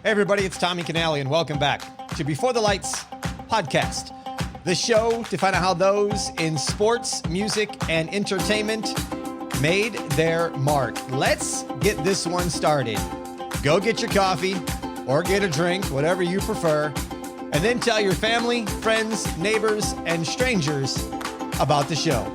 Hey everybody, it's Tommy Canale and welcome back to Before the Lights podcast, the show to find out how those in sports, music, and entertainment made their mark. Let's get this one started. Go get your coffee or get a drink, whatever you prefer, and then tell your family, friends, neighbors, and strangers about the show.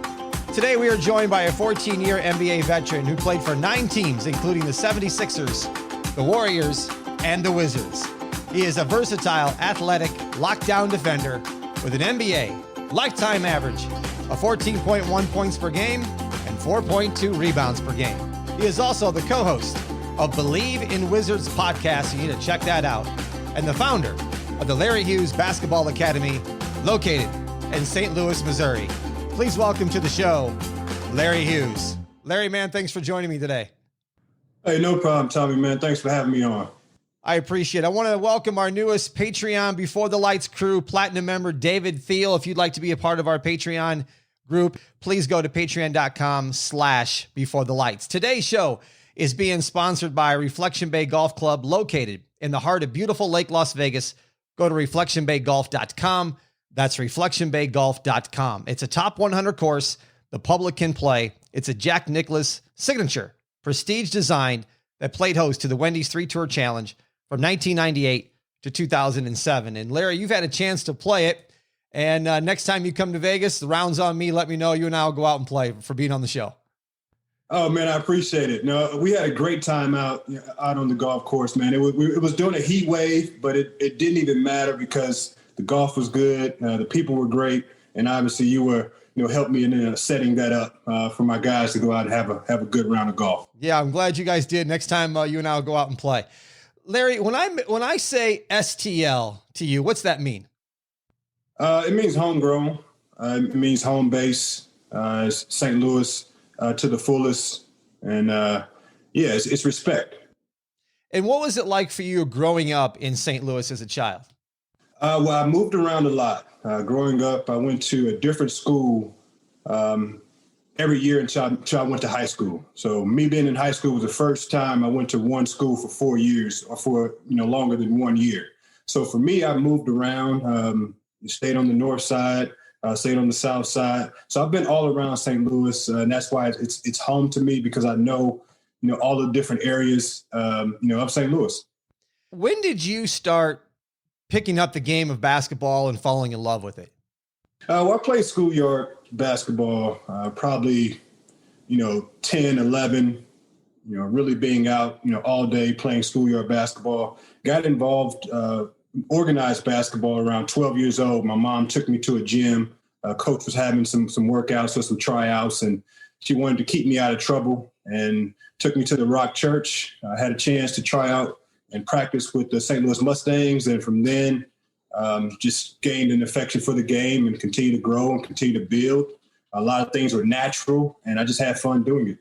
Today we are joined by a 14-year NBA veteran who played for 9 teams, including the 76ers, the Warriors, and the Wizards. He is a versatile, athletic, lockdown defender with an NBA lifetime average of 14.1 points per game and 4.2 rebounds per game. He is also the co-host of Bleav in Wizards podcast. You need to check that out. And the founder of the Larry Hughes Basketball Academy, located in St. Louis, Missouri. Please welcome to the show, Larry Hughes. Larry, man, thanks for joining me today. Hey, no problem, Tommy, man. Thanks for having me on. I appreciate it. I want to welcome our newest Patreon Before the Lights crew, Platinum member David Thiel. If you'd like to be a part of our Patreon group, please go to patreon.com/Before the Lights. Today's show is being sponsored by Reflection Bay Golf Club, located in the heart of beautiful Lake Las Vegas. Go to reflectionbaygolf.com. That's reflectionbaygolf.com. It's a top 100 course the public can play. It's a Jack Nicklaus signature, prestige design that played host to the Wendy's 3-Tour Challenge from 1998 to 2007. And Larry, you've had a chance to play it. And next time you come to Vegas, the round's on me. Let me know. You and I will go out and play for being on the show. Oh, man, I appreciate it. No, we had a great time out on the golf course, man. It was during a heat wave, but it didn't even matter because the golf was good. The people were great. And obviously you were, helped me in setting that up for my guys to go out and have a good round of golf. Yeah, I'm glad you guys did. Next time you and I will go out and play. Larry, when I say STL to you, what's that mean? It means homegrown. It means home base. St. Louis to the fullest. And it's respect. And what was it like for you growing up in St. Louis as a child? Well, I moved around a lot. Growing up, I went to a different school every year until I went to high school. So me being in high school was the first time I went to one school for 4 years or for, longer than 1 year. So for me, I moved around, stayed on the north side, stayed on the south side. So I've been all around St. Louis, and that's why it's home to me because I know, all the different areas, of St. Louis. When did you start picking up the game of basketball and falling in love with it? Well, I played schoolyard basketball, probably, 10, 11, really being out, all day playing schoolyard basketball. Got involved, organized basketball around 12 years old. My mom took me to a gym. Coach was having some workouts or some tryouts, and she wanted to keep me out of trouble and took me to the Rock Church. I had a chance to try out and practice with the St. Louis Mustangs. And from then, just gained an affection for the game and continue to grow and continue to build. A lot of things were natural, and I just had fun doing it.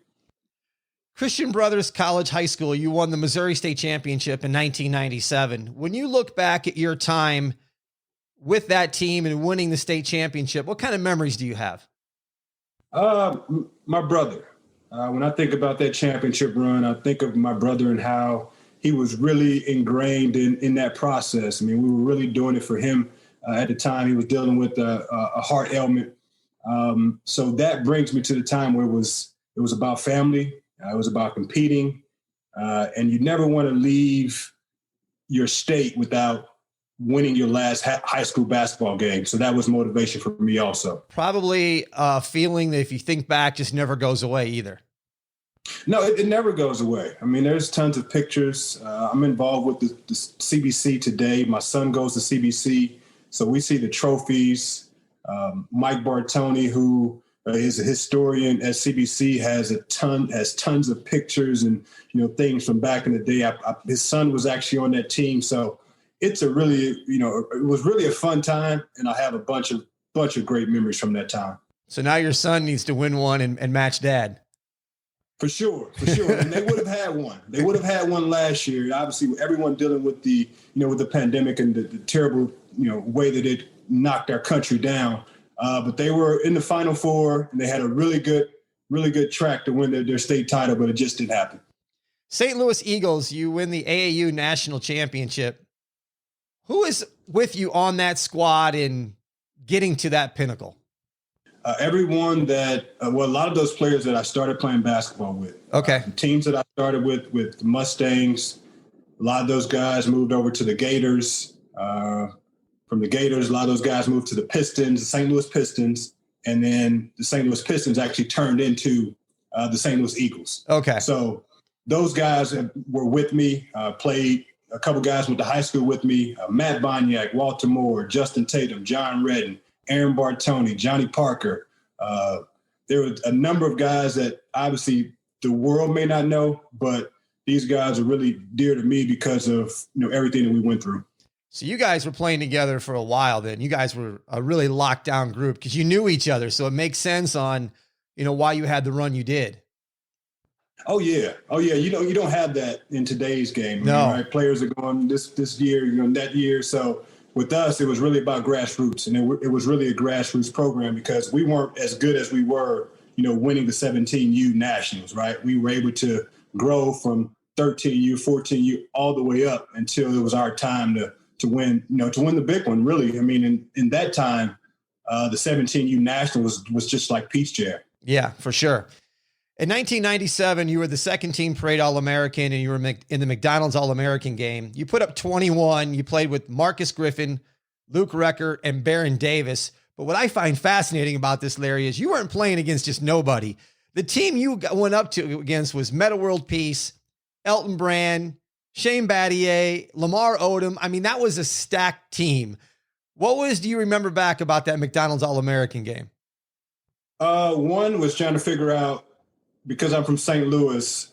Christian Brothers College High School, you won the Missouri State Championship in 1997. When you look back at your time with that team and winning the state championship, what kind of memories do you have? My brother. When I think about that championship run, I think of my brother and how he was really ingrained in that process. I mean, we were really doing it for him at the time. He was dealing with a heart ailment. So that brings me to the time where it was about family. It was about competing. And you never want to leave your state without winning your last high school basketball game. So that was motivation for me also. Probably a feeling that if you think back, just never goes away either. No, it never goes away. I mean, there's tons of pictures. I'm involved with the CBC today. My son goes to CBC, so we see the trophies. Mike Bartoni, who is a historian at CBC, has tons of pictures and things from back in the day. His son was actually on that team, so it's a really it was really a fun time, and I have a bunch of great memories from that time. So now your son needs to win one and match dad. For sure. And they would have had one. They would have had one last year. Obviously, everyone dealing with the pandemic and the terrible, way that it knocked our country down. But they were in the Final Four, and they had a really good track to win their state title, but it just didn't happen. St. Louis Eagles, you win the AAU national championship. Who is with you on that squad in getting to that pinnacle? Everyone that, a lot of those players that I started playing basketball with. Okay. The teams that I started with the Mustangs, a lot of those guys moved over to the Gators. From the Gators, a lot of those guys moved to the Pistons, the St. Louis Pistons, and then the St. Louis Pistons actually turned into the St. Louis Eagles. Okay. So those guys were with me, played. A couple guys went to high school with me, Matt Boniak, Walter Moore, Justin Tatum, John Redden, Aaron Bartoni, Johnny Parker. There were a number of guys that obviously the world may not know, but these guys are really dear to me because of everything that we went through. So you guys were playing together for a while then. You guys were a really locked down group because you knew each other. So it makes sense on, why you had the run you did. Oh yeah. You don't have that in today's game. No. Right? Players are going this year, that year. So with us, it was really about grassroots, and it was really a grassroots program because we weren't as good as we were, winning the 17U nationals. Right? We were able to grow from 13U, 14U, all the way up until it was our time to win. To win the big one. Really, I mean, in that time, the 17U national was just like peach jam. Yeah, for sure. In 1997, you were the second team parade All-American, and you were in the McDonald's All-American game. You put up 21. You played with Marcus Griffin, Luke Recker, and Baron Davis. But what I find fascinating about this, Larry, is you weren't playing against just nobody. The team you went up to against was Metta World Peace, Elton Brand, Shane Battier, Lamar Odom. I mean, that was a stacked team. Do you remember back about that McDonald's All-American game? One was trying to figure out, because I'm from St. Louis,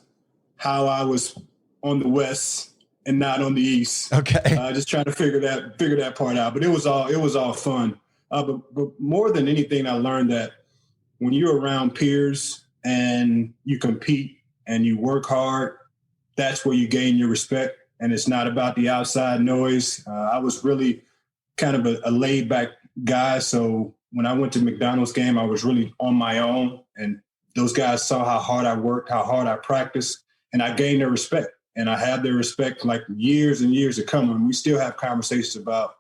how I was on the West and not on the East. Okay. Just trying to figure that part out. But it was all fun. But more than anything, I learned that when you're around peers and you compete and you work hard, that's where you gain your respect. And it's not about the outside noise. I was really kind of a laid back guy. So when I went to McDonald's game, I was really on my own, and those guys saw how hard I worked, how hard I practiced, and I gained their respect. And I had their respect like years and years to come. And we still have conversations about,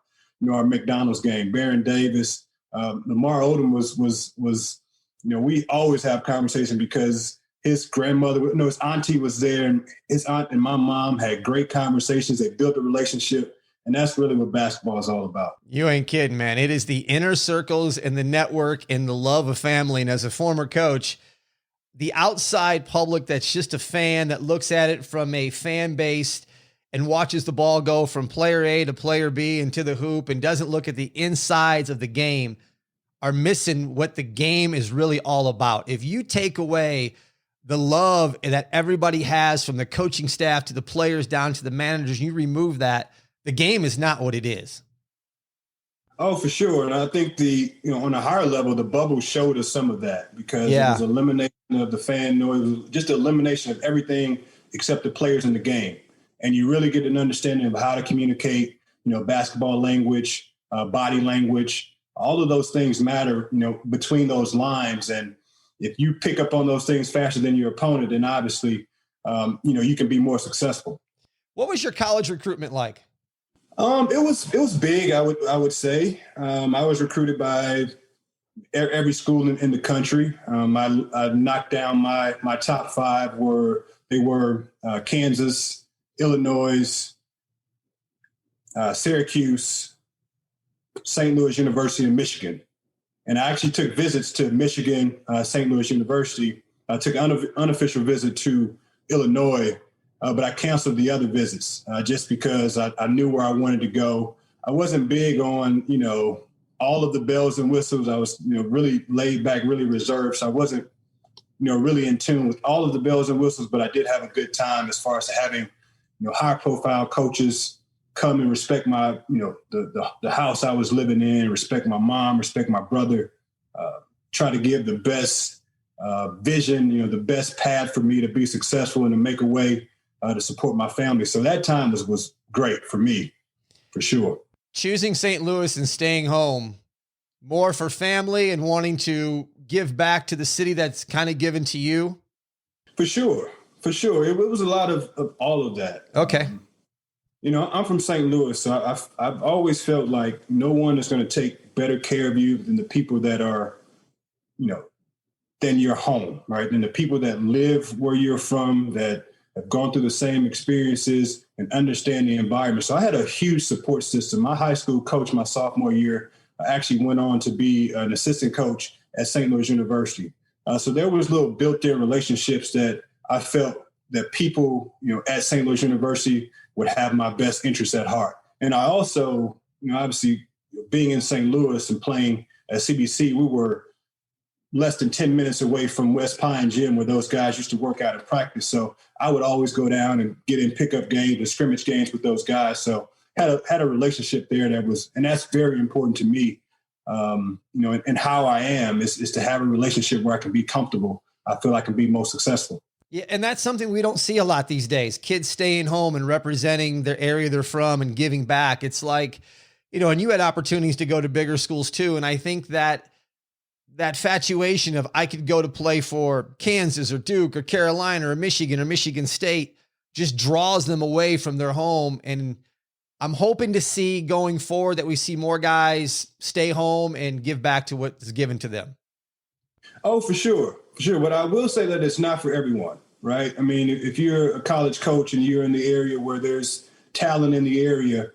our McDonald's game. Baron Davis, Lamar Odom was we always have conversation because his grandmother, his auntie was there, and his aunt and my mom had great conversations. They built a relationship. And that's really what basketball is all about. You ain't kidding, man. It is the inner circles and the network and the love of family. And as a former coach, the outside public that's just a fan that looks at it from a fan base and watches the ball go from player A to player B into the hoop and doesn't look at the insides of the game are missing what the game is really all about. If you take away the love that everybody has from the coaching staff to the players down to the managers, you remove that, the game is not what it is. Oh, for sure. And I think on a higher level, the bubble showed us some of that because it was elimination of the fan noise, just elimination of everything except the players in the game. And you really get an understanding of how to communicate, basketball language, body language, all of those things matter, between those lines. And if you pick up on those things faster than your opponent, then obviously, you can be more successful. What was your college recruitment like? It was big, I would say. I was recruited by every school in the country. I knocked down my top five were Kansas, Illinois, Syracuse, St. Louis University, and Michigan. And I actually took visits to Michigan, St. Louis University. I took an unofficial visit to Illinois. But I canceled the other visits just because I knew where I wanted to go. I wasn't big on, all of the bells and whistles. I was, really laid back, really reserved. So I wasn't, really in tune with all of the bells and whistles, but I did have a good time as far as having, high profile coaches come and respect my, the house I was living in, respect my mom, respect my brother, try to give the best vision, the best path for me to be successful and to make a way to support my family. So that time was great for me, for sure. Choosing St. Louis and staying home, more for family and wanting to give back to the city that's kind of given to you? For sure. For sure. It was a lot of all of that. Okay. I'm from St. Louis, so I've always felt like no one is going to take better care of you than the people that are, than your home, right? Than the people that live where you're from, that have gone through the same experiences and understand the environment. So I had a huge support system. My high school coach, my sophomore year, actually went on to be an assistant coach at St. Louis University. So there was little built-in relationships that I felt that people, at St. Louis University would have my best interests at heart. And I also, obviously being in St. Louis and playing at CBC, we were less than 10 minutes away from West Pine Gym where those guys used to work out and practice. So I would always go down and get in pickup games and scrimmage games with those guys. So had a relationship there and that's very important to me. And how I am is to have a relationship where I can be comfortable. I feel I can be most successful. Yeah, and that's something we don't see a lot these days. Kids staying home and representing their area they're from and giving back. It's like, and you had opportunities to go to bigger schools too. And I think that fatuation of I could go to play for Kansas or Duke or Carolina or Michigan State just draws them away from their home. And I'm hoping to see going forward that we see more guys stay home and give back to what's given to them. Oh, for sure. Sure. But I will say that it's not for everyone, right? I mean, if you're a college coach and you're in the area where there's talent in the area,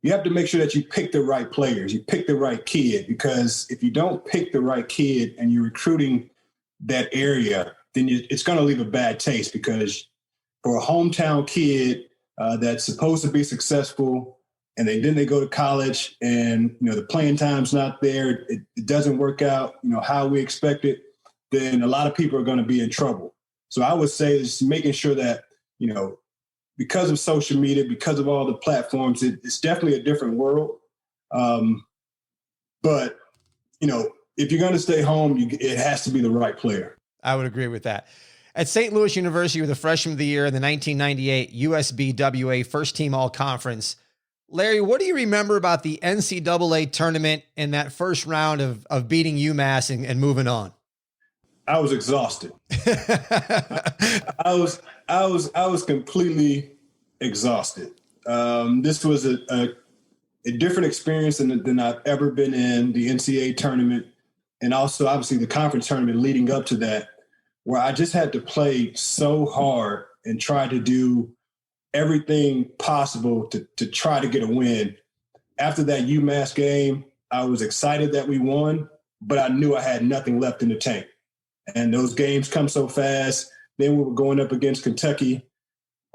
you have to make sure that you pick the right players, you pick the right kid, because if you don't pick the right kid and you're recruiting that area, then it's going to leave a bad taste, because for a hometown kid that's supposed to be successful and then they go to college and, the playing time's not there, it doesn't work out, how we expect it, then a lot of people are going to be in trouble. So I would say is making sure that, because of social media, because of all the platforms, it's definitely a different world. But, if you're going to stay home, it has to be the right player. I would agree with that. At St. Louis University, you were the freshman of the year in the 1998 USBWA First Team All-Conference. Larry, what do you remember about the NCAA tournament and that first round of beating UMass and moving on? I was exhausted. I was completely exhausted. This was a different experience than I've ever been in, the NCAA tournament, and also obviously the conference tournament leading up to that, where I just had to play so hard and try to do everything possible to try to get a win. After that UMass game, I was excited that we won, but I knew I had nothing left in the tank. And those games come so fast. Then we were going up against Kentucky,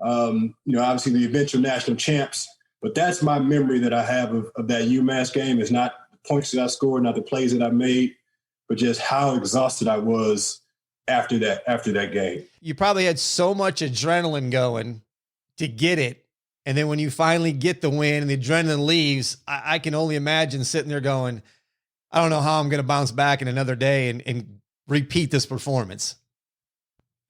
obviously the eventual national champs. But that's my memory that I have of that UMass game, is not the points that I scored, not the plays that I made, but just how exhausted I was after that game. You probably had so much adrenaline going to get it. And then when you finally get the win and the adrenaline leaves, I can only imagine sitting there going, I don't know how I'm going to bounce back in another day and repeat this performance.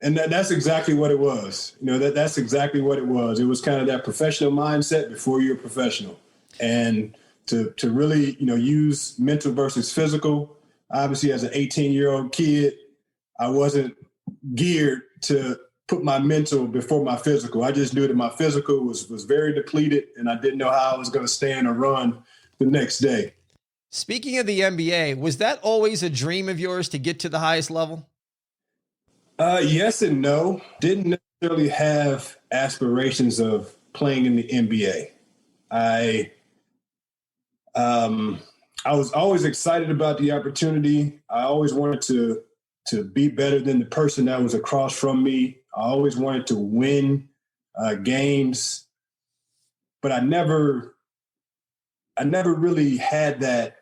And that's exactly what it was. That's exactly what it was. It was kind of that professional mindset before you're a professional. And to really, use mental versus physical. Obviously, as an 18-year-old kid, I wasn't geared to put my mental before my physical. I just knew that my physical was very depleted, and I didn't know how I was going to stand or run the next day. Speaking of the NBA, was that always a dream of yours to get to the highest level? Yes and no. Didn't necessarily have aspirations of playing in the NBA. I was always excited about the opportunity. I always wanted to be better than the person that was across from me. I always wanted to win games, but I never really had that,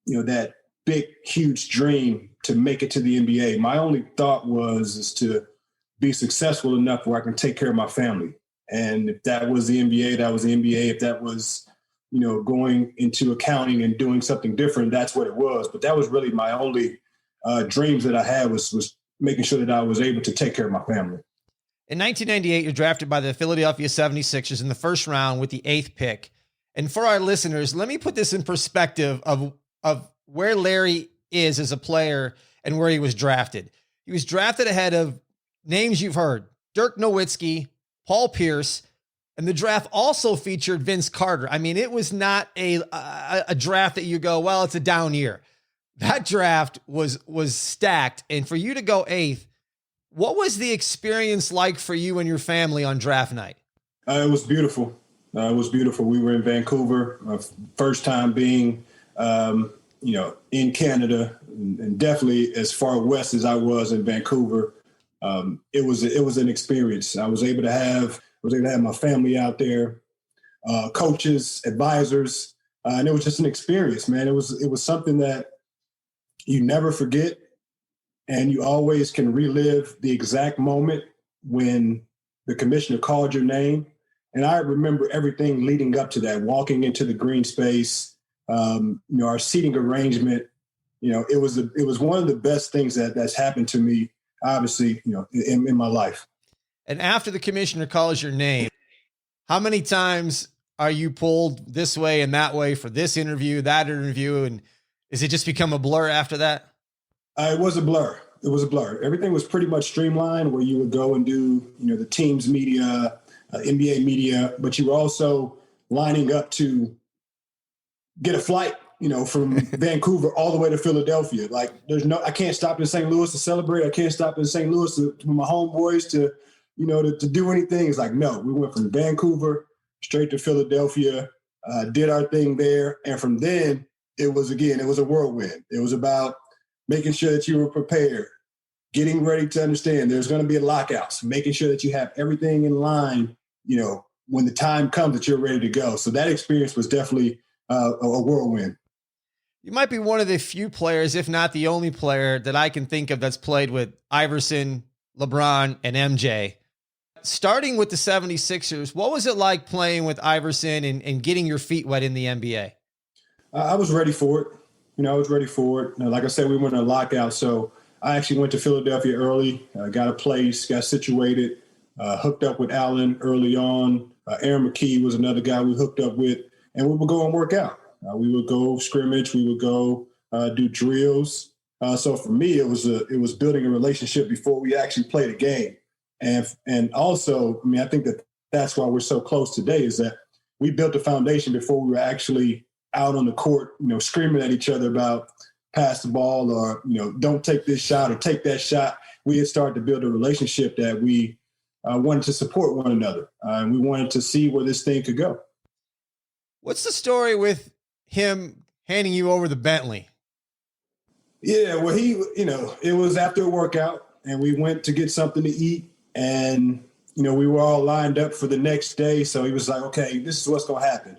that big, huge dream to make it to the NBA. My only thought is to be successful enough where I can take care of my family. And if that was the NBA, that was the NBA. If that was, going into accounting and doing something different, that's what it was. But that was really my only dreams that I had was making sure that I was able to take care of my family. In 1998, you're drafted by the Philadelphia 76ers in the first round with the 8th pick. And for our listeners, let me put this in perspective of where Larry is as a player and where he was drafted. He was drafted ahead of names you've heard: Dirk Nowitzki, Paul Pierce, and the draft also featured Vince Carter. I mean, it was not a draft that you go, well, it's a down year. That draft was stacked. And for you to go 8th, what was the experience like for you and your family on draft night? It was beautiful. It was beautiful. We were in Vancouver, first time being, in Canada, and definitely as far west as I was in Vancouver. It was an experience. I was able to have my family out there, coaches, advisors, and it was just an experience, man. It was something that you never forget, and you always can relive the exact moment when the commissioner called your name. And I remember everything leading up to that, walking into the green space, our seating arrangement. It was one of the best things that's happened to me, obviously, in my life. And after the commissioner calls your name, how many times are you pulled this way and that way for this interview, that interview? And is it just become a blur after that? It was a blur. It was a blur. Everything was pretty much streamlined where you would go and do, the team's media, NBA media, but you were also lining up to get a flight, from Vancouver all the way to Philadelphia. Like I can't stop in St. Louis to celebrate. I can't stop in St. Louis to my homeboys to do anything. It's like, no, we went from Vancouver straight to Philadelphia, did our thing there. And from then it was a whirlwind. It was about making sure that you were prepared, getting ready to understand there's going to be a lockouts, making sure that you have everything in line, when the time comes that you're ready to go. So that experience was definitely a whirlwind. You might be one of the few players, if not the only player that I can think of that's played with Iverson, LeBron, and MJ. Starting with the 76ers, what was it like playing with Iverson and getting your feet wet in the NBA? I was ready for it. I was ready for it. Like I said, we went in a lockout. So I actually went to Philadelphia early, got a place, got situated, hooked up with Allen early on. Aaron McKee was another guy we hooked up with, and we would go and work out. We would go scrimmage. We would go do drills. So for me, it was building a relationship before we actually played a game. And also, I think that's why we're so close today is that we built a foundation before we were actually out on the court, screaming at each other about pass the ball or, don't take this shot or take that shot. We had started to build a relationship that we wanted to support one another. And we wanted to see where this thing could go. What's the story with him handing you over the Bentley? Yeah, well, it was after a workout and we went to get something to eat and, we were all lined up for the next day. So he was like, okay, this is what's going to happen.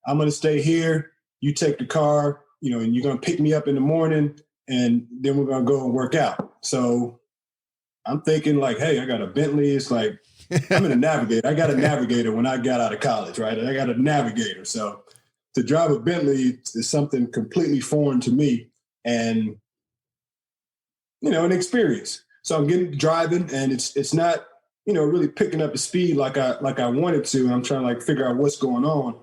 I'm going to stay here. You take the car, and you're going to pick me up in the morning and then we're going to go and work out. So I'm thinking like, hey, I got a Bentley. It's like, I'm in a Navigator. I got a Navigator when I got out of college, right? I got a Navigator. So to drive a Bentley is something completely foreign to me and, an experience. So I'm driving and it's not, really picking up the speed like I wanted to. And I'm trying to figure out what's going on.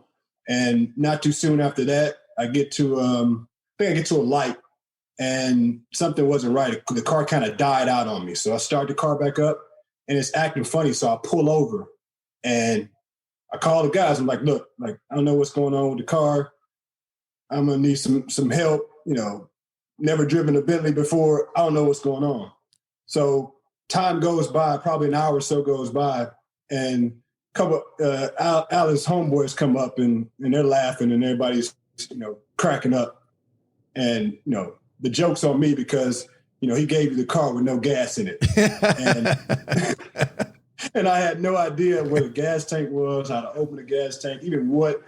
And not too soon after that, I get to, I get to a light and something wasn't right. The car kind of died out on me. So I start the car back up and it's acting funny. So I pull over and I call the guys. I'm like, look, I don't know what's going on with the car. I'm going to need some help. Never driven a Bentley before. I don't know what's going on. So time goes by, probably an hour or so goes by, and a couple Allen's homeboys come up and they're laughing and everybody's, cracking up. And, the joke's on me because, he gave you the car with no gas in it. And I had no idea what a gas tank was, how to open a gas tank, even what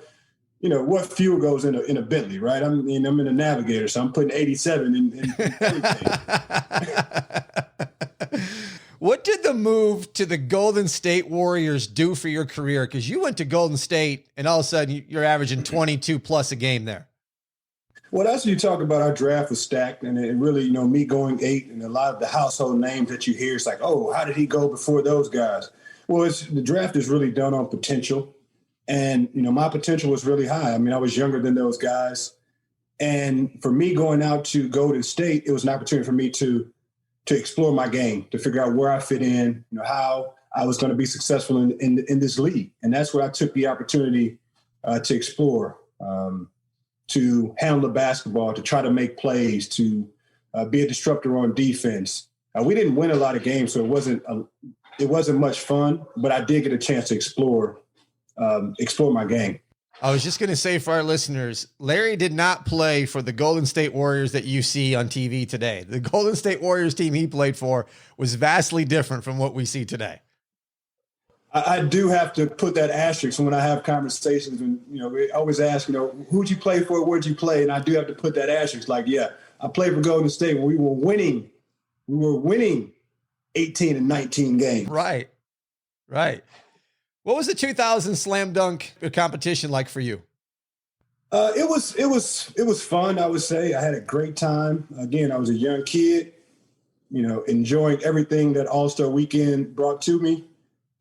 fuel goes in a Bentley, right? I'm in a Navigator, so I'm putting 87 in everything. What did the move to the Golden State Warriors do for your career? Because you went to Golden State and all of a sudden you're averaging 22 plus a game there. Well, that's what you talk about. Our draft was stacked, and it really, me going 8 and a lot of the household names that you hear, it's like, oh, how did he go before those guys? Well, the draft is really done on potential. And, my potential was really high. I was younger than those guys. And for me going out to Golden State, it was an opportunity for me to explore my game, to figure out where I fit in, how I was going to be successful in this league. And that's where I took the opportunity to explore, to handle the basketball, to try to make plays, to be a disruptor on defense. We didn't win a lot of games, so it wasn't much fun, but I did get a chance to explore my game. I was just going to say for our listeners, Larry did not play for the Golden State Warriors that you see on TV today. The Golden State Warriors team he played for was vastly different from what we see today. I do have to put that asterisk when I have conversations, and we always ask, who'd you play for? Where'd you play? And I do have to put that asterisk. Like, yeah, I played for Golden State when we were winning. We were winning 18 and 19 games. Right. What was the 2000 slam dunk competition like for you? It was fun. I would say I had a great time. Again, I was a young kid, enjoying everything that All-Star Weekend brought to me.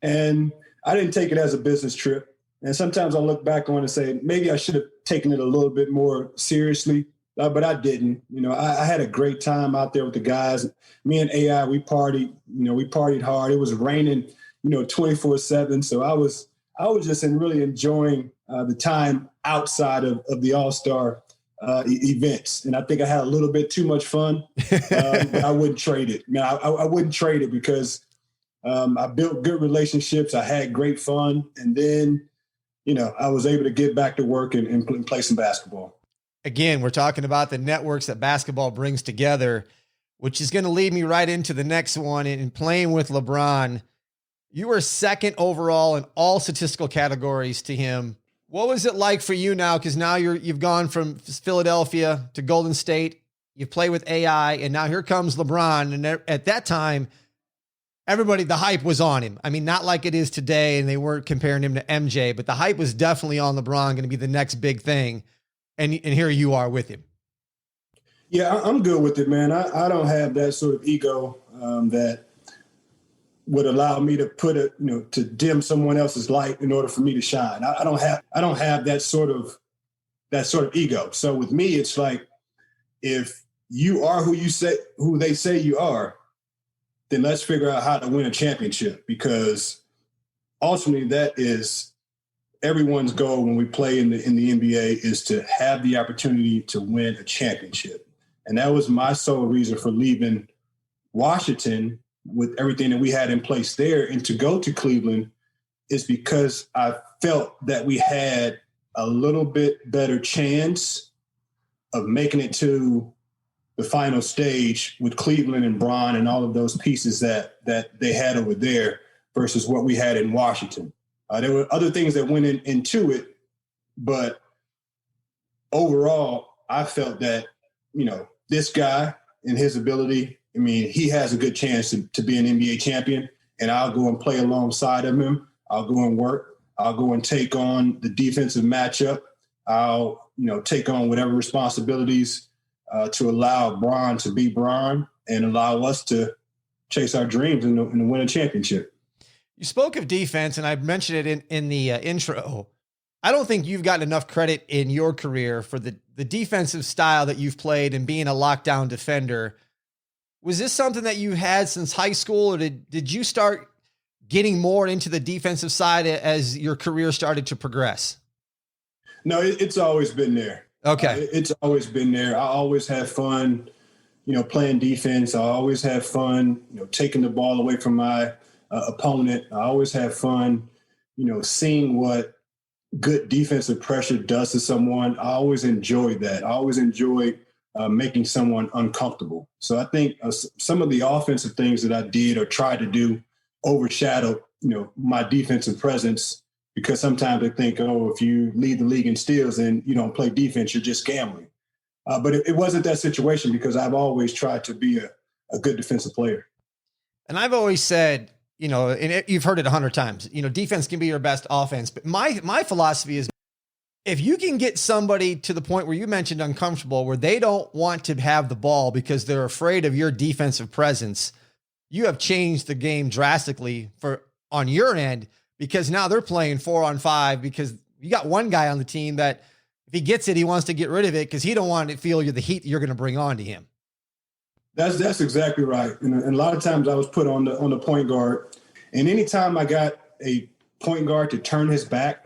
And I didn't take it as a business trip. And sometimes I look back on it and say, maybe I should have taken it a little bit more seriously, but I didn't. I had a great time out there with the guys. Me and AI, we partied, we partied hard. It was raining, 24/7. So I was just really enjoying the time outside of the All-Star events. And I think I had a little bit too much fun, but I wouldn't trade it. I wouldn't trade it because I built good relationships. I had great fun. And then, I was able to get back to work and play some basketball. Again, we're talking about the networks that basketball brings together, which is going to lead me right into the next one. In playing with LeBron, you were second overall in all statistical categories to him. What was it like for you now? Because now you've gone from Philadelphia to Golden State. You've played with AI, and now here comes LeBron. And at that time, everybody, the hype was on him. I mean, not like it is today, and they weren't comparing him to MJ, but the hype was definitely on LeBron, going to be the next big thing. And here you are with him. Yeah, I'm good with it, man. I don't have that sort of ego that would allow me to put it, to dim someone else's light in order for me to shine. I don't have that sort of ego. So with me, it's like, if you are who they say you are, then let's figure out how to win a championship, because ultimately that is everyone's goal when we play in the NBA, is to have the opportunity to win a championship. And that was my sole reason for leaving Washington with everything that we had in place there, and to go to Cleveland, is because I felt that we had a little bit better chance of making it to the final stage with Cleveland and Bron and all of those pieces that they had over there versus what we had in Washington. There were other things that went into it, but overall, I felt that, this guy and his ability, he has a good chance to be an NBA champion, and I'll go and play alongside of him. I'll go and work. I'll go and take on the defensive matchup. I'll, take on whatever responsibilities to allow Bron to be Bron and allow us to chase our dreams and win a championship. You spoke of defense, and I mentioned it in the intro. I don't think you've gotten enough credit in your career for the defensive style that you've played and being a lockdown defender. Was this something that you had since high school, or did you start getting more into the defensive side as your career started to progress? No, it's always been there. Okay. It's always been there. I always have fun, playing defense. I always have fun, taking the ball away from my opponent. I always have fun, seeing what good defensive pressure does to someone. I always enjoy that. I always enjoy making someone uncomfortable. So I think some of the offensive things that I did or tried to do overshadowed, my defensive presence, because sometimes I think, if you lead the league in steals and you don't play defense, you're just gambling. But it wasn't that situation, because I've always tried to be a good defensive player. And I've always said, and you've heard it 100 times, defense can be your best offense. But my philosophy is, if you can get somebody to the point where you mentioned uncomfortable, where they don't want to have the ball because they're afraid of your defensive presence, you have changed the game drastically on your end, because now they're playing 4-on-5, because you got one guy on the team that if he gets it, he wants to get rid of it because he don't want to feel the heat you're going to bring on to him. That's exactly right. And a lot of times I was put on the point guard, And anytime I got a point guard to turn his back,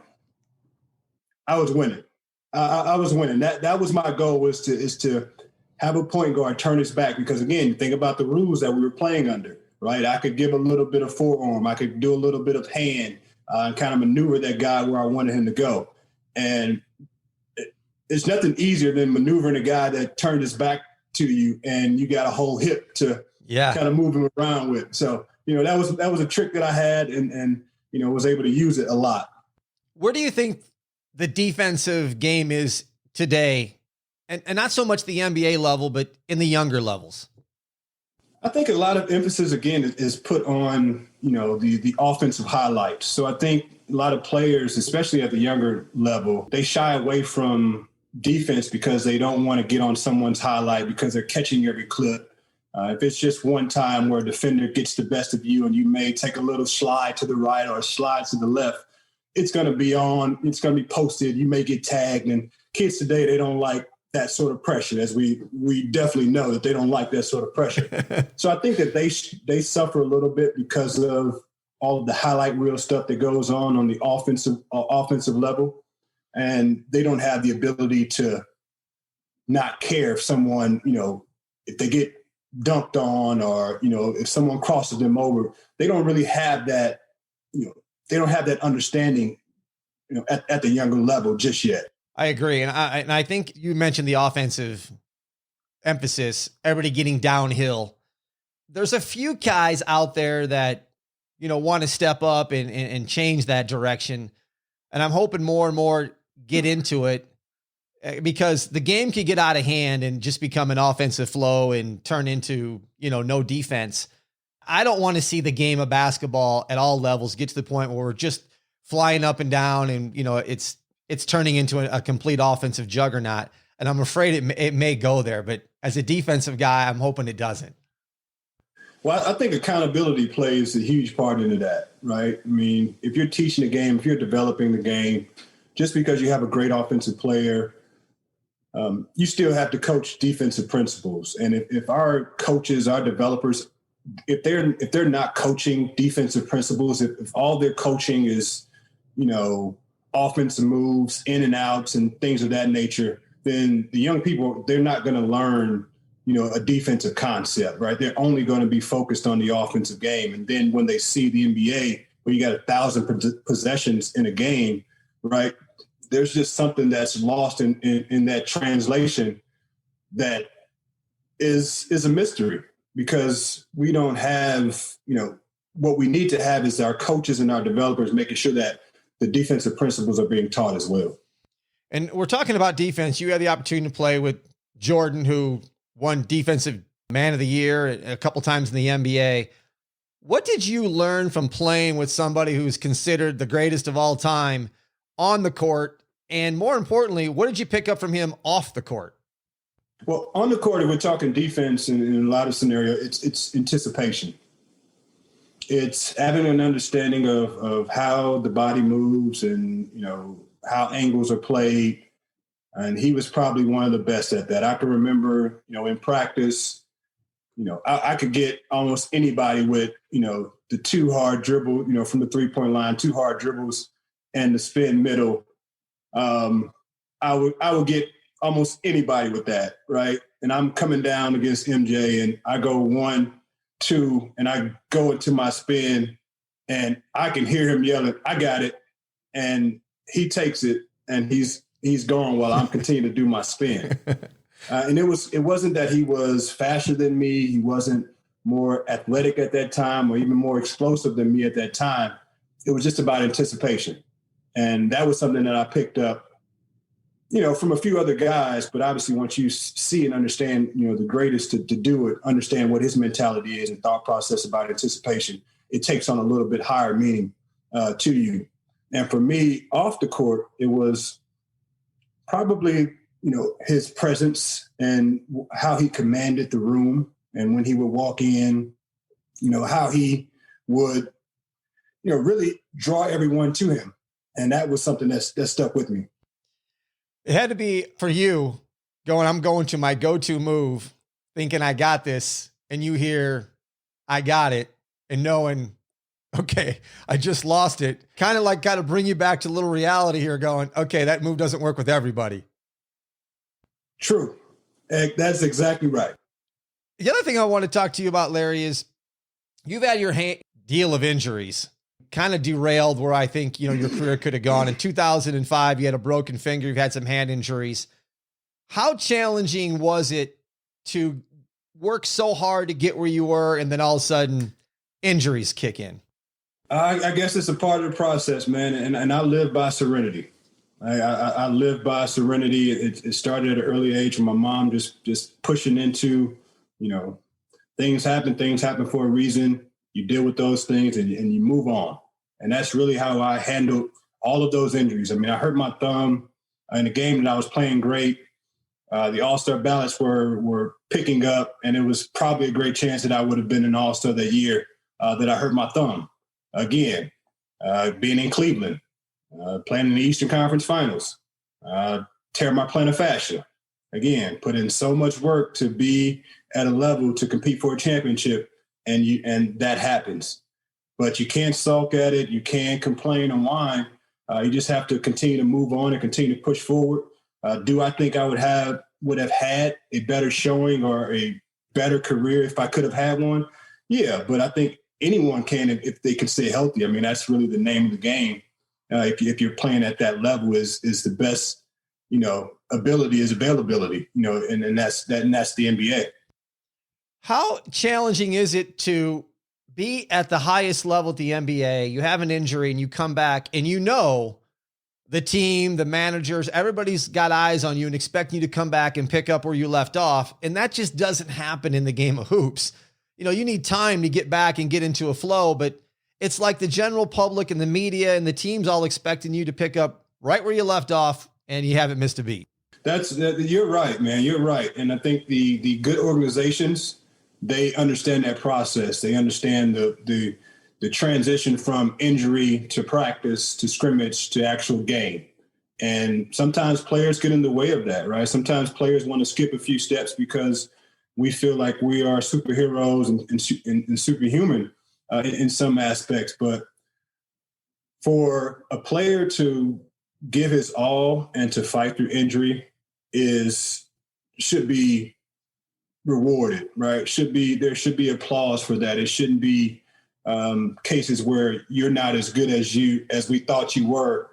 I was winning. I was winning. That was my goal, is to have a point guard turn his back, because again, think about the rules that we were playing under, right? I could give a little bit of forearm, I could do a little bit of hand, and kind of maneuver that guy where I wanted him to go. And it's nothing easier than maneuvering a guy that turned his back to you and you got a whole hip to kind of move him around with. So, that was a trick that I had, and was able to use it a lot. Where do you think the defensive game is today? And not so much the NBA level, but in the younger levels? I think a lot of emphasis, again, is put on, the offensive highlights. So I think a lot of players, especially at the younger level, they shy away from defense because they don't want to get on someone's highlight because they're catching every clip. If it's just one time where a defender gets the best of you and you may take a little slide to the right or a slide to the left, it's going to be on, it's going to be posted. You may get tagged. And kids today, they don't like that sort of pressure, as we definitely know that they don't like that sort of pressure. So I think that they suffer a little bit because of all of the highlight reel stuff that goes on the offensive level. And they don't have the ability to not care if someone, if they get dunked on, or, if someone crosses them over. They don't really have that, they don't have that understanding, at the younger level just yet. I agree. And I think you mentioned the offensive emphasis, everybody getting downhill. There's a few guys out there that, want to step up and change that direction. And I'm hoping more and more get into it, because the game could get out of hand and just become an offensive flow and turn into, no defense. I don't want to see the game of basketball at all levels get to the point where we're just flying up and down and, it's turning into a complete offensive juggernaut. And I'm afraid it may go there, but as a defensive guy, I'm hoping it doesn't. Well, I think accountability plays a huge part into that, right? I mean, if you're teaching the game, if you're developing the game, just because you have a great offensive player, you still have to coach defensive principles. And if our coaches, our developers, if they're not coaching defensive principles, if all their coaching is, offensive moves, in and outs, and things of that nature, then the young people, they're not going to learn, a defensive concept, right? They're only going to be focused on the offensive game. And then when they see the NBA, where you got 1,000 possessions in a game, right? There's just something that's lost in that translation that is a mystery, because we don't have, what we need to have is our coaches and our developers making sure that the defensive principles are being taught as well. And we're talking about defense. You had the opportunity to play with Jordan, who won Defensive Man of the Year a couple times in the NBA. What did you learn from playing with somebody who's considered the greatest of all time on the court? And more importantly, what did you pick up from him off the court? Well, on the court, if we're talking defense in a lot of scenarios, it's anticipation. It's having an understanding of how the body moves and, how angles are played. And he was probably one of the best at that. I can remember, in practice, I could get almost anybody with, the two hard dribble, from the 3-point line, 2 hard dribbles and the spin middle. I would get almost anybody with that, right? And I'm coming down against MJ and I go 1, 2, and I go into my spin and I can hear him yelling, "I got it." And he takes it and he's gone while I'm continuing to do my spin. And it wasn't that he was faster than me. He wasn't more athletic at that time or even more explosive than me at that time. It was just about anticipation. And that was something that I picked up, from a few other guys. But obviously once you see and understand, the greatest to do it, understand what his mentality is and thought process about anticipation, it takes on a little bit higher meaning to you. And for me, off the court, it was probably, his presence and how he commanded the room. And when he would walk in, how he would, really draw everyone to him. And that was something that stuck with me. It had to be for you I'm going to my go-to move, thinking I got this, and you hear, "I got it," and knowing Okay, I just lost it. Kind of bring you back to a little reality here going, okay, that move doesn't work with everybody. True. That's exactly right. The other thing I want to talk to you about, Larry, is you've had your deal of injuries kind of derailed where I think, your career could have gone. In 2005, you had a broken finger. You've had some hand injuries. How challenging was it to work so hard to get where you were and then all of a sudden injuries kick in? I guess it's a part of the process, man. And I live by serenity. I live by serenity. It started at an early age with my mom just pushing into, things happen for a reason. You deal with those things and you move on. And that's really how I handled all of those injuries. I mean, I hurt my thumb in a game that I was playing great. The All-Star ballots were picking up, and it was probably a great chance that I would have been an All-Star that year that I hurt my thumb. Again, being in Cleveland, playing in the Eastern Conference Finals, tear my plantar fascia. Again, put in so much work to be at a level to compete for a championship, and that happens. But you can't sulk at it. You can't complain and whine. You just have to continue to move on and continue to push forward. Do I think I would have had a better showing or a better career if I could have had one? Yeah, but I think anyone can if they can stay healthy. I mean, that's really the name of the game. If you're playing at that level, is the best, ability is availability, and that's the NBA. How challenging is it to be at the highest level at the NBA? You have an injury and you come back and the team, the managers, everybody's got eyes on you and expecting you to come back and pick up where you left off. And that just doesn't happen in the game of hoops. You need time to get back and get into a flow, but it's like the general public and the media and the team's all expecting you to pick up right where you left off and you haven't missed a beat. You're right, man. You're right. And I think the good organizations, they understand that process. They understand the transition from injury to practice to scrimmage to actual game. And sometimes players get in the way of that, right? Sometimes players want to skip a few steps because we feel like we are superheroes and superhuman in some aspects. But for a player to give his all and to fight through injury should be rewarded, right? There should be applause for that. It shouldn't be cases where you're not as good as we thought you were,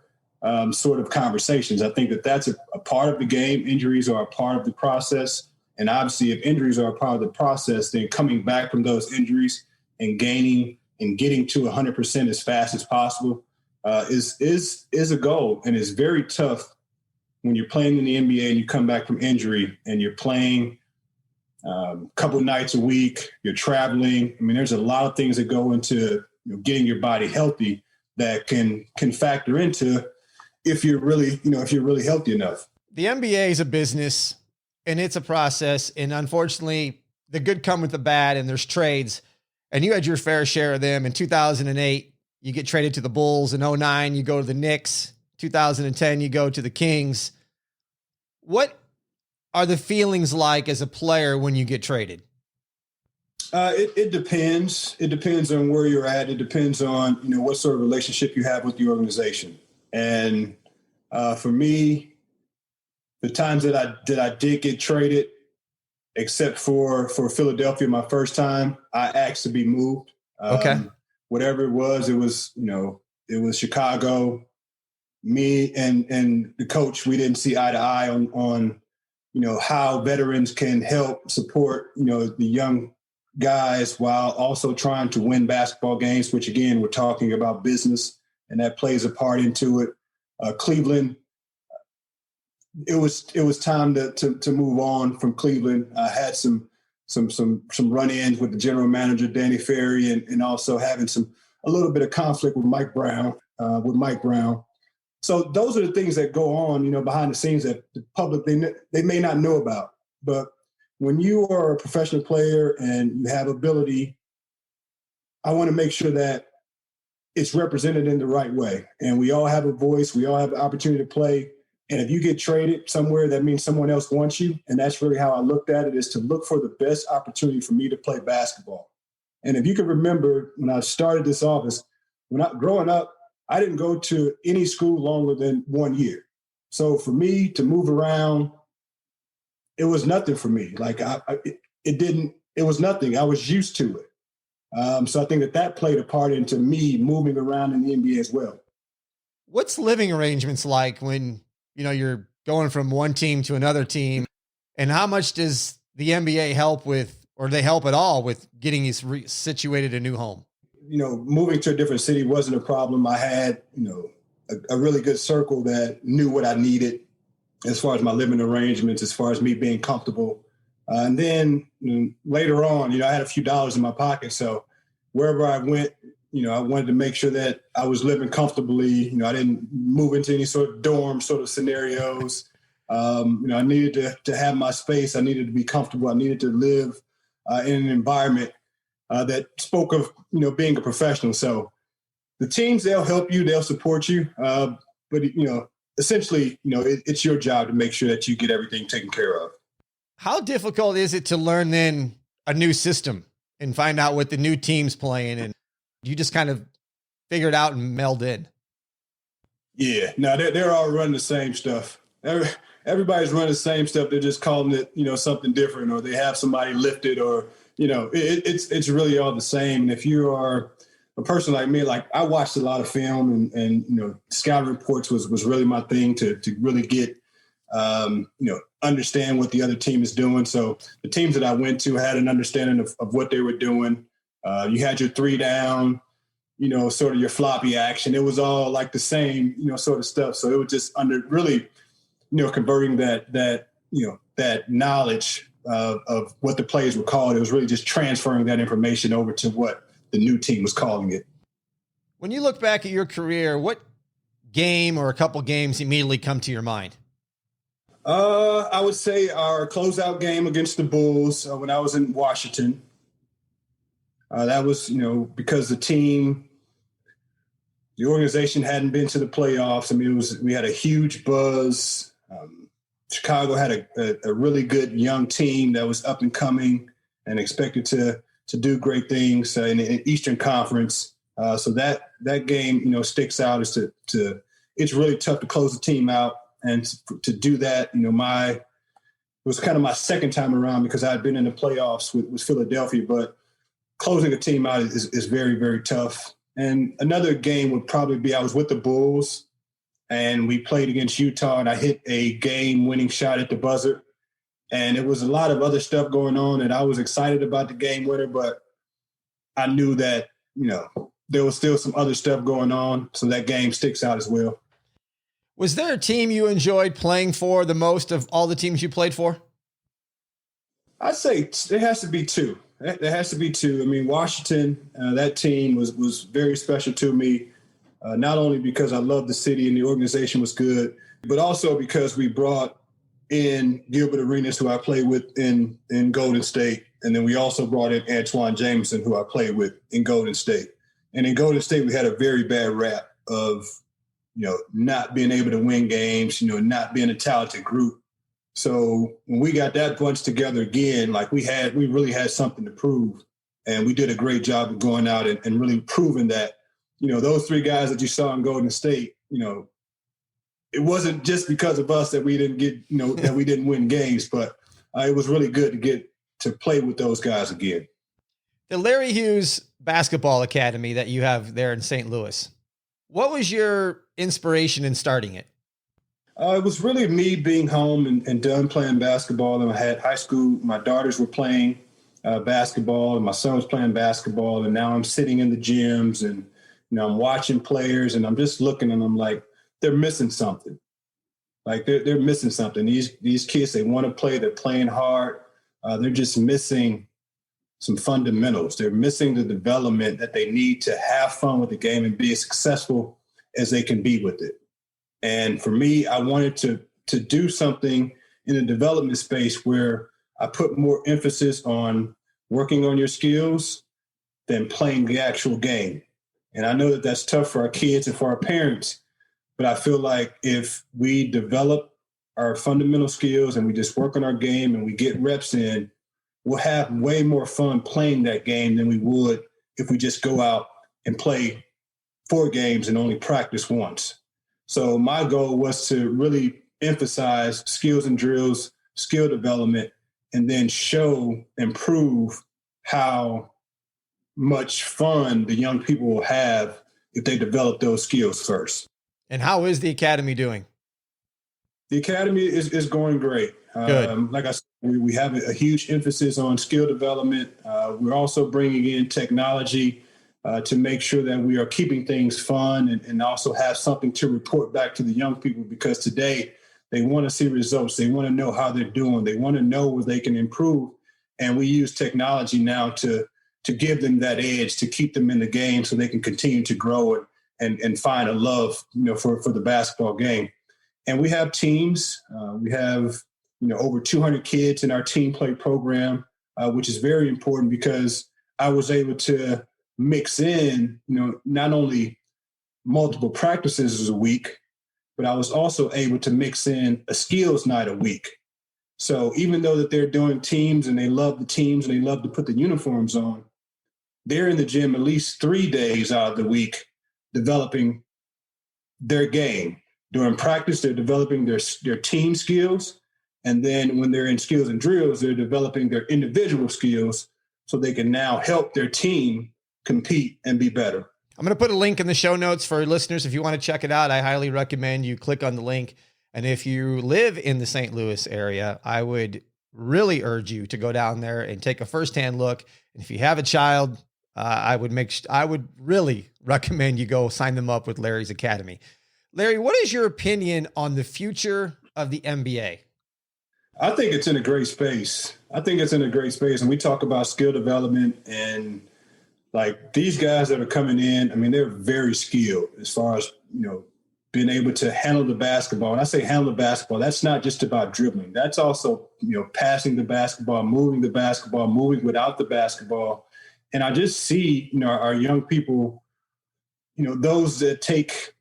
sort of conversations. I think that's a part of the game. Injuries are a part of the process. And obviously, if injuries are a part of the process, then coming back from those injuries and gaining and getting to 100% as fast as possible is a goal. And it's very tough when you're playing in the NBA and you come back from injury and you're playing a couple nights a week, you're traveling. I mean, there's a lot of things that go into getting your body healthy that can factor into if you're really healthy enough. The NBA is a business and it's a process. And unfortunately, the good come with the bad, and there's trades. And you had your fair share of them. In 2008, you get traded to the Bulls. In 2009, you go to the Knicks. 2010, you go to the Kings. What are the feelings like as a player when you get traded? It depends. It depends on where you're at. It depends on, what sort of relationship you have with the organization. And for me, the times that I did get traded, except for Philadelphia, my first time, I asked to be moved. Okay. Whatever it was, it was Chicago. Me and the coach, we didn't see eye to eye on how veterans can help support, the young guys while also trying to win basketball games, which again, we're talking about business, and that plays a part into it. Cleveland, it was time to move on from Cleveland. I had some run-ins with the general manager, Danny Ferry, and also having a little bit of conflict with Mike Brown. So those are the things that go on, behind the scenes that the public, they may not know about. But when you are a professional player and you have ability, I want to make sure that it's represented in the right way. And we all have a voice. We all have the opportunity to play. And if you get traded somewhere, that means someone else wants you. And that's really how I looked at it, is to look for the best opportunity for me to play basketball. And if you can remember, when I started this office, growing up, I didn't go to any school longer than 1 year. So for me to move around, it was nothing for me. Like it was nothing. I was used to it. So I think that played a part into me moving around in the NBA as well. What's living arrangements like when, you're going from one team to another team, and how much does the NBA help with, or they help at all with getting you situated a new home? Moving to a different city wasn't a problem. I had, a really good circle that knew what I needed as far as my living arrangements, as far as me being comfortable. And then later on, I had a few dollars in my pocket. So wherever I went, I wanted to make sure that I was living comfortably. I didn't move into any sort of dorm sort of scenarios. I needed to have my space. I needed to be comfortable. I needed to live in an environment that spoke of, being a professional. So the teams, they'll help you, they'll support you. But essentially, it's your job to make sure that you get everything taken care of. How difficult is it to learn then a new system and find out what the new team's playing, and you just kind of figure it out and meld in? Yeah, no, they're all running the same stuff. Everybody's running the same stuff. They're just calling it, something different, or they have somebody lift it, or, it's really all the same. And if you are a person like me, like I watched a lot of film and scouting reports was really my thing to really get, understand what the other team is doing. So the teams that I went to had an understanding of what they were doing. You had your 3 down, sort of your floppy action. It was all like the same, sort of stuff. So it was just really, converting that knowledge of what the plays were called. It was really just transferring that information over to what the new team was calling it. When you look back at your career, what game or a couple games immediately come to your mind? I would say our closeout game against the Bulls when I was in Washington. That was, because the organization hadn't been to the playoffs. I mean, we had a huge buzz. Chicago had a really good young team that was up and coming and expected to do great things in the Eastern Conference. So that game, sticks out as it's really tough to close the team out. And to do that, it was kind of my second time around because I had been in the playoffs with Philadelphia, but closing a team out is very, very tough. And another game would probably be I was with the Bulls and we played against Utah and I hit a game-winning shot at the buzzer. And it was a lot of other stuff going on and I was excited about the game winner, but I knew that, there was still some other stuff going on. So that game sticks out as well. Was there a team you enjoyed playing for the most of all the teams you played for? I'd say there has to be two. There has to be two. I mean, Washington, that team was very special to me, not only because I loved the city and the organization was good, but also because we brought in Gilbert Arenas, who I played with in Golden State. And then we also brought in Antoine Jameson, who I played with in Golden State. And in Golden State, we had a very bad rap of, not being able to win games, not being a talented group. So when we got that bunch together again, like we really had something to prove. And we did a great job of going out and really proving that, those 3 guys that you saw in Golden State, it wasn't just because of us that we didn't get, that we didn't win games, but it was really good to get to play with those guys again. The Larry Hughes Basketball Academy that you have there in St. Louis, what was your inspiration in starting it? It was really me being home and done playing basketball. And I had high school. My daughters were playing basketball and my son was playing basketball. And now I'm sitting in the gyms and, I'm watching players and I'm just looking and I'm like, they're missing something. Like they're missing something. These kids, they want to play. They're playing hard. They're just missing some fundamentals. They're missing the development that they need to have fun with the game and be as successful as they can be with it. And for me, I wanted to do something in the development space where I put more emphasis on working on your skills than playing the actual game. And I know that that's tough for our kids and for our parents, but I feel like if we develop our fundamental skills and we just work on our game and we get reps in, we'll have way more fun playing that game than we would if we just go out and play 4 games and only practice once. So my goal was to really emphasize skills and drills, skill development, and then show and prove how much fun the young people will have if they develop those skills first. And how is the academy doing? The academy is going great. Good. Like I said, we have a huge emphasis on skill development. We're also bringing in technology to make sure that we are keeping things fun and also have something to report back to the young people, because today they want to see results. They want to know how they're doing. They want to know where they can improve. And we use technology now to give them that edge, to keep them in the game so they can continue to grow and find a love, for the basketball game. And we have teams. We have, over 200 kids in our team play program, which is very important because I was able to mix in, not only multiple practices a week, but I was also able to mix in a skills night a week. So even though that they're doing teams and they love the teams and they love to put the uniforms on, they're in the gym at least 3 days out of the week developing their game. During practice, they're developing their team skills. And then when they're in skills and drills, they're developing their individual skills so they can now help their team compete and be better. I'm going to put a link in the show notes for listeners. If you want to check it out, I highly recommend you click on the link. And if you live in the St. Louis area, I would really urge you to go down there and take a firsthand look. And if you have a child, I would really recommend you go sign them up with Larry's Academy. Larry, what is your opinion on the future of the NBA? I think it's in a great space. And we talk about skill development, and like these guys that are coming in, I mean, they're very skilled as far as, being able to handle the basketball. And I say handle the basketball, that's not just about dribbling. That's also, passing the basketball, moving without the basketball. And I just see, our young people, those that take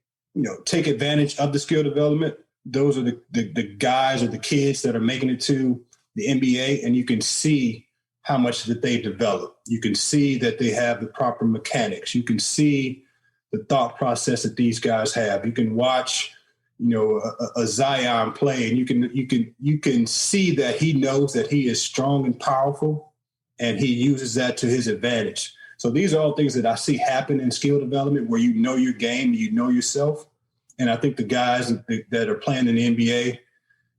advantage of the skill development. Those are the guys or the kids that are making it to the NBA, and you can see how much that they develop. You can see that they have the proper mechanics. You can see the thought process that these guys have. You can watch, a Zion play, and you can see that he knows that he is strong and powerful, and he uses that to his advantage. So these are all things that I see happen in skill development, where you know your game, you know yourself. And I think the guys that are playing in the NBA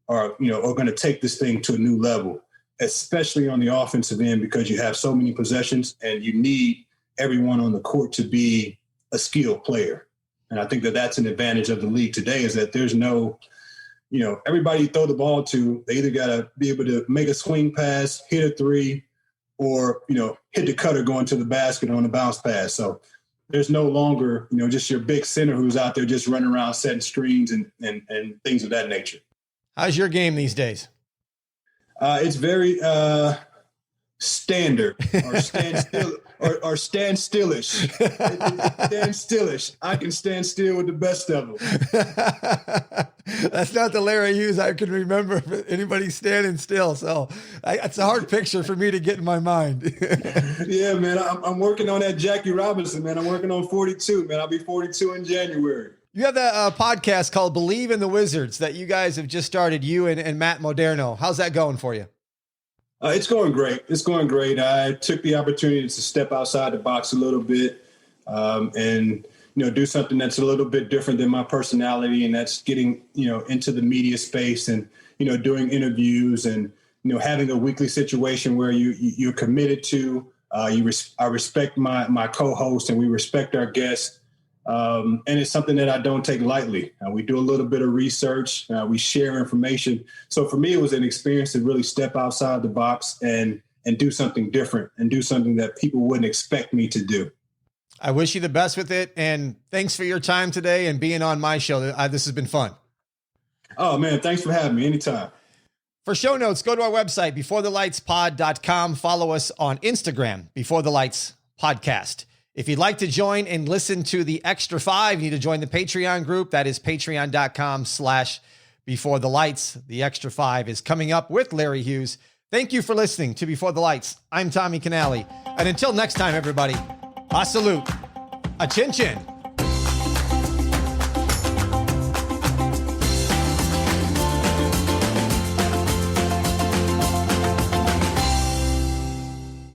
are going to take this thing to a new level, especially on the offensive end, because you have so many possessions and you need everyone on the court to be a skilled player. And I think that that's an advantage of the league today, is that there's no, everybody you throw the ball to, they either got to be able to make a swing pass, hit a three, or, hit the cutter going to the basket on a bounce pass. So there's no longer, just your big center who's out there just running around setting screens and things of that nature. How's your game these days? It's very standard, or stand still, or stand stillish. Stand stillish. I can stand still with the best of them. That's not the Larry Hughes I can remember. Anybody standing still, so it's a hard picture for me to get in my mind. Yeah, man, I'm working on that Jackie Robinson, man. I'm working on 42, man. I'll be 42 in January. You have that podcast called Bleav in the Wizards that you guys have just started, you and Matt Moderno. How's that going for you? It's going great. I took the opportunity to step outside the box a little bit and, do something that's a little bit different than my personality. And that's getting, into the media space and, doing interviews and, having a weekly situation where you're committed to, I respect my co-host and we respect our guests. And it's something that I don't take lightly. We do a little bit of research. We share information. So for me, it was an experience to really step outside the box and do something different and do something that people wouldn't expect me to do. I wish you the best with it. And thanks for your time today and being on my show. This has been fun. Oh, man. Thanks for having me. Anytime. For show notes, go to our website, beforethelightspod.com. Follow us on Instagram, Before the Lights Podcast. If you'd like to join and listen to the Extra 5, you need to join the Patreon group. That is patreon.com/beforethelights. The Extra 5 is coming up with Larry Hughes Thank you for listening to Before the Lights. I'm Tommy Canale. And until next time, everybody, a salute, a chin chin.